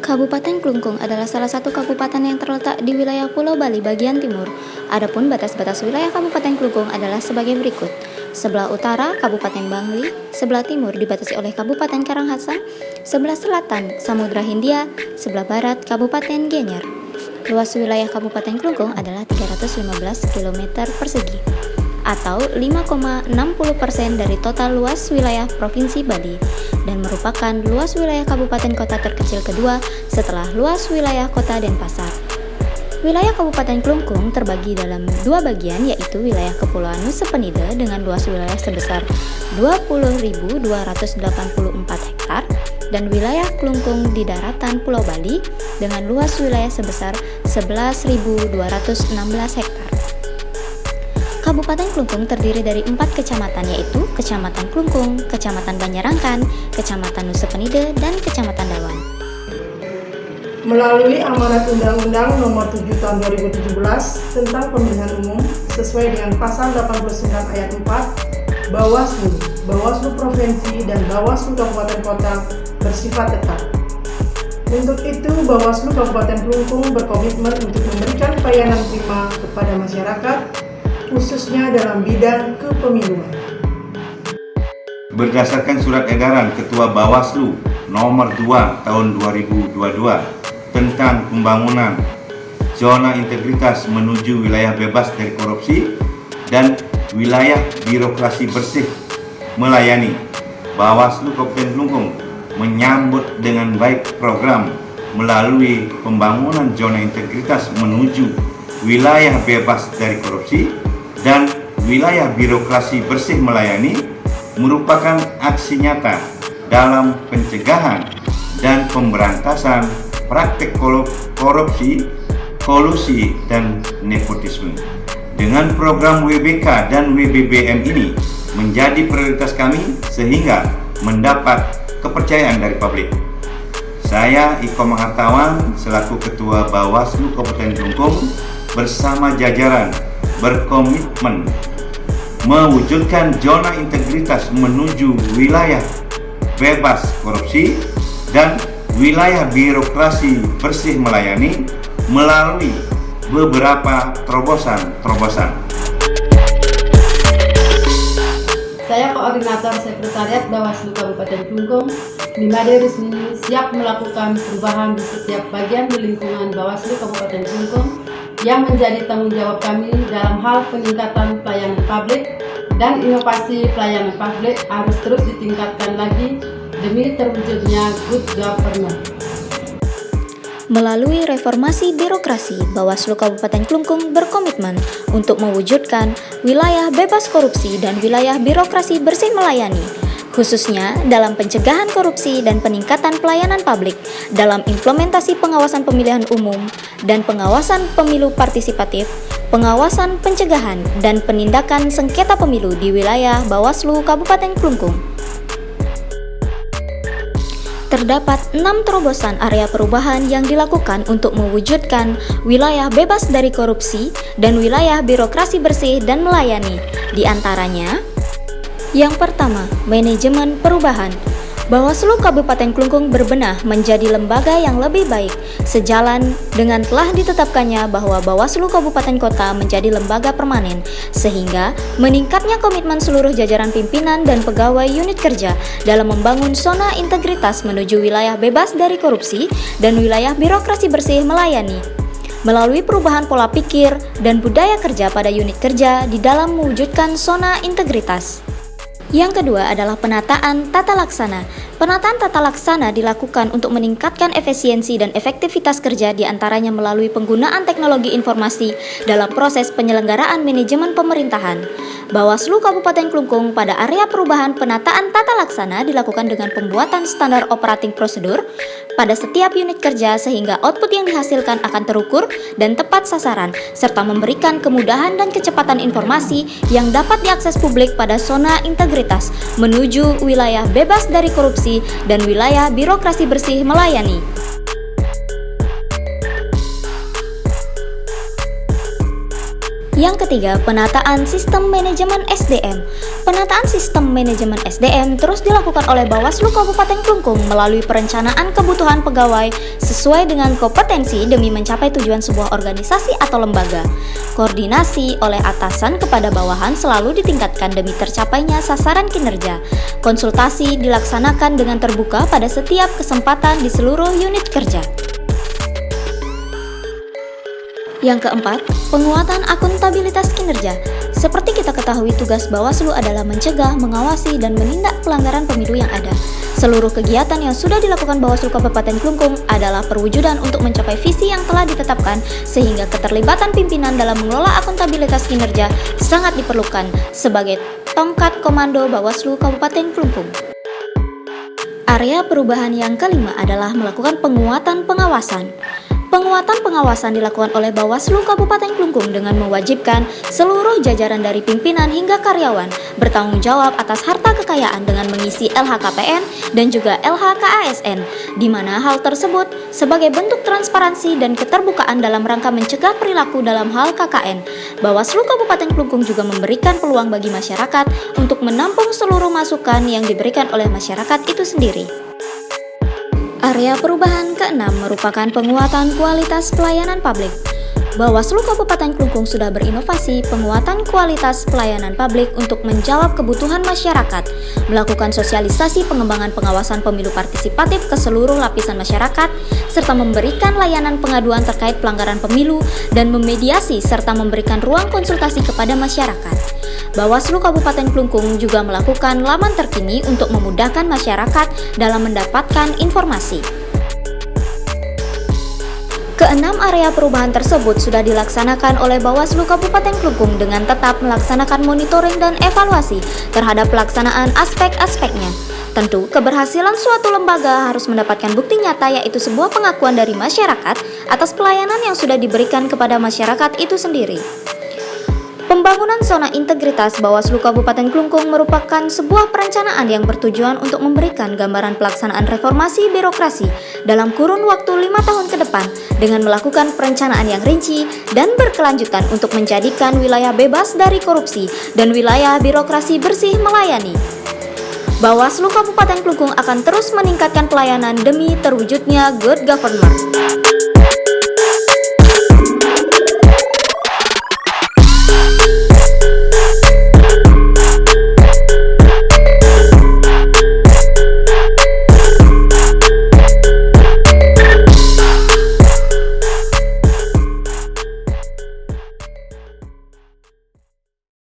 Kabupaten Klungkung adalah salah satu kabupaten yang terletak di wilayah Pulau Bali bagian timur. Adapun batas-batas wilayah Kabupaten Klungkung adalah sebagai berikut. Sebelah utara Kabupaten Bangli, sebelah timur dibatasi oleh Kabupaten Karangasem, sebelah selatan Samudra Hindia, sebelah barat Kabupaten Gianyar. Luas wilayah Kabupaten Klungkung adalah 315 km persegi atau 5,60% dari total luas wilayah Provinsi Bali dan merupakan luas wilayah kabupaten kota terkecil kedua setelah luas wilayah kota Denpasar. Wilayah Kabupaten Klungkung terbagi dalam dua bagian, yaitu wilayah Kepulauan Nusa Penida dengan luas wilayah sebesar 20.284 hektar dan wilayah Klungkung di daratan Pulau Bali dengan luas wilayah sebesar 11.216 hektar. Kabupaten Klungkung terdiri dari 4 kecamatan, yaitu Kecamatan Klungkung, Kecamatan Banyarangkan, Kecamatan Nusa Penida, dan Kecamatan Dawan. Melalui amanat Undang-Undang Nomor 7 Tahun 2017 tentang Pemilihan Umum sesuai dengan Pasal 89 Ayat 4, Bawaslu Provinsi dan Bawaslu Kabupaten Kota bersifat tetap. Untuk itu, Bawaslu Kabupaten Klungkung berkomitmen untuk memberikan pelayanan prima kepada masyarakat, khususnya dalam bidang kepemiluan. Berdasarkan Surat Edaran Ketua Bawaslu Nomor 2 Tahun 2022 tentang pembangunan zona integritas menuju wilayah bebas dari korupsi dan wilayah birokrasi bersih melayani, Bawaslu Kabupaten Klungkung menyambut dengan baik program melalui pembangunan zona integritas menuju wilayah bebas dari korupsi dan wilayah birokrasi bersih melayani merupakan aksi nyata dalam pencegahan dan pemberantasan praktik korupsi, kolusi, dan nepotisme. Dengan program WBK dan WBBM ini menjadi prioritas kami sehingga mendapat kepercayaan dari publik. Saya Iko Mahartawan selaku Ketua Bawaslu Kabupaten Klungkung bersama jajaran berkomitmen mewujudkan zona integritas menuju wilayah bebas korupsi dan wilayah birokrasi bersih melayani melalui beberapa terobosan. Saya Koordinator Sekretariat Bawaslu Kabupaten Klungkung, Nimade Rusmini, siap melakukan perubahan di setiap bagian di lingkungan Bawaslu Kabupaten Klungkung yang menjadi tanggung jawab kami dalam hal peningkatan pelayanan publik dan inovasi pelayanan publik harus terus ditingkatkan lagi demi terwujudnya good governance. Melalui reformasi birokrasi, Bawaslu Kabupaten Klungkung berkomitmen untuk mewujudkan wilayah bebas korupsi dan wilayah birokrasi bersih melayani, khususnya dalam pencegahan korupsi dan peningkatan pelayanan publik dalam implementasi pengawasan pemilihan umum dan pengawasan pemilu partisipatif, pengawasan pencegahan dan penindakan sengketa pemilu di wilayah Bawaslu Kabupaten Klungkung. Terdapat 6 terobosan area perubahan yang dilakukan untuk mewujudkan wilayah bebas dari korupsi dan wilayah birokrasi bersih dan melayani. Di antaranya, yang pertama, manajemen perubahan. Bawaslu Kabupaten Klungkung berbenah menjadi lembaga yang lebih baik, sejalan dengan telah ditetapkannya bahwa Bawaslu Kabupaten Kota menjadi lembaga permanen, sehingga meningkatnya komitmen seluruh jajaran pimpinan dan pegawai unit kerja dalam membangun zona integritas menuju wilayah bebas dari korupsi dan wilayah birokrasi bersih melayani. Melalui perubahan pola pikir dan budaya kerja pada unit kerja di dalam mewujudkan zona integritas. Yang kedua adalah penataan tata laksana. Penataan tata laksana dilakukan untuk meningkatkan efisiensi dan efektivitas kerja diantaranya melalui penggunaan teknologi informasi dalam proses penyelenggaraan manajemen pemerintahan. Bawaslu Kabupaten Klungkung pada area perubahan penataan tata laksana dilakukan dengan pembuatan standar operating prosedur pada setiap unit kerja sehingga output yang dihasilkan akan terukur dan tepat sasaran, serta memberikan kemudahan dan kecepatan informasi yang dapat diakses publik pada zona integritas menuju wilayah bebas dari korupsi dan wilayah birokrasi bersih melayani. Yang ketiga, penataan sistem manajemen SDM. Penataan sistem manajemen SDM terus dilakukan oleh Bawaslu Kabupaten Klungkung melalui perencanaan kebutuhan pegawai sesuai dengan kompetensi demi mencapai tujuan sebuah organisasi atau lembaga. Koordinasi oleh atasan kepada bawahan selalu ditingkatkan demi tercapainya sasaran kinerja. Konsultasi dilaksanakan dengan terbuka pada setiap kesempatan di seluruh unit kerja. Yang keempat, penguatan akuntabilitas kinerja. Seperti kita ketahui, tugas Bawaslu adalah mencegah, mengawasi, dan menindak pelanggaran pemilu yang ada. Seluruh kegiatan yang sudah dilakukan Bawaslu Kabupaten Klungkung adalah perwujudan untuk mencapai visi yang telah ditetapkan, sehingga keterlibatan pimpinan dalam mengelola akuntabilitas kinerja sangat diperlukan sebagai tongkat komando Bawaslu Kabupaten Klungkung. Area perubahan yang kelima adalah melakukan penguatan pengawasan. Penguatan pengawasan dilakukan oleh Bawaslu Kabupaten Klungkung dengan mewajibkan seluruh jajaran dari pimpinan hingga karyawan bertanggung jawab atas harta kekayaan dengan mengisi LHKPN dan juga LHKASN, di mana hal tersebut sebagai bentuk transparansi dan keterbukaan dalam rangka mencegah perilaku dalam hal KKN. Bawaslu Kabupaten Klungkung juga memberikan peluang bagi masyarakat untuk menampung seluruh masukan yang diberikan oleh masyarakat itu sendiri. Area perubahan keenam merupakan penguatan kualitas pelayanan publik. Bawaslu Kabupaten Klungkung sudah berinovasi penguatan kualitas pelayanan publik untuk menjawab kebutuhan masyarakat, melakukan sosialisasi pengembangan pengawasan pemilu partisipatif ke seluruh lapisan masyarakat, serta memberikan layanan pengaduan terkait pelanggaran pemilu dan memediasi serta memberikan ruang konsultasi kepada masyarakat. Bawaslu Kabupaten Klungkung juga melakukan laman terkini untuk memudahkan masyarakat dalam mendapatkan informasi. Keenam area perubahan tersebut sudah dilaksanakan oleh Bawaslu Kabupaten Klungkung dengan tetap melaksanakan monitoring dan evaluasi terhadap pelaksanaan aspek-aspeknya. Tentu, keberhasilan suatu lembaga harus mendapatkan bukti nyata, yaitu sebuah pengakuan dari masyarakat atas pelayanan yang sudah diberikan kepada masyarakat itu sendiri. Pembangunan zona integritas Bawaslu Kabupaten Klungkung merupakan sebuah perencanaan yang bertujuan untuk memberikan gambaran pelaksanaan reformasi birokrasi dalam kurun waktu 5 tahun ke depan dengan melakukan perencanaan yang rinci dan berkelanjutan untuk menjadikan wilayah bebas dari korupsi dan wilayah birokrasi bersih melayani. Bawaslu Kabupaten Klungkung akan terus meningkatkan pelayanan demi terwujudnya good government.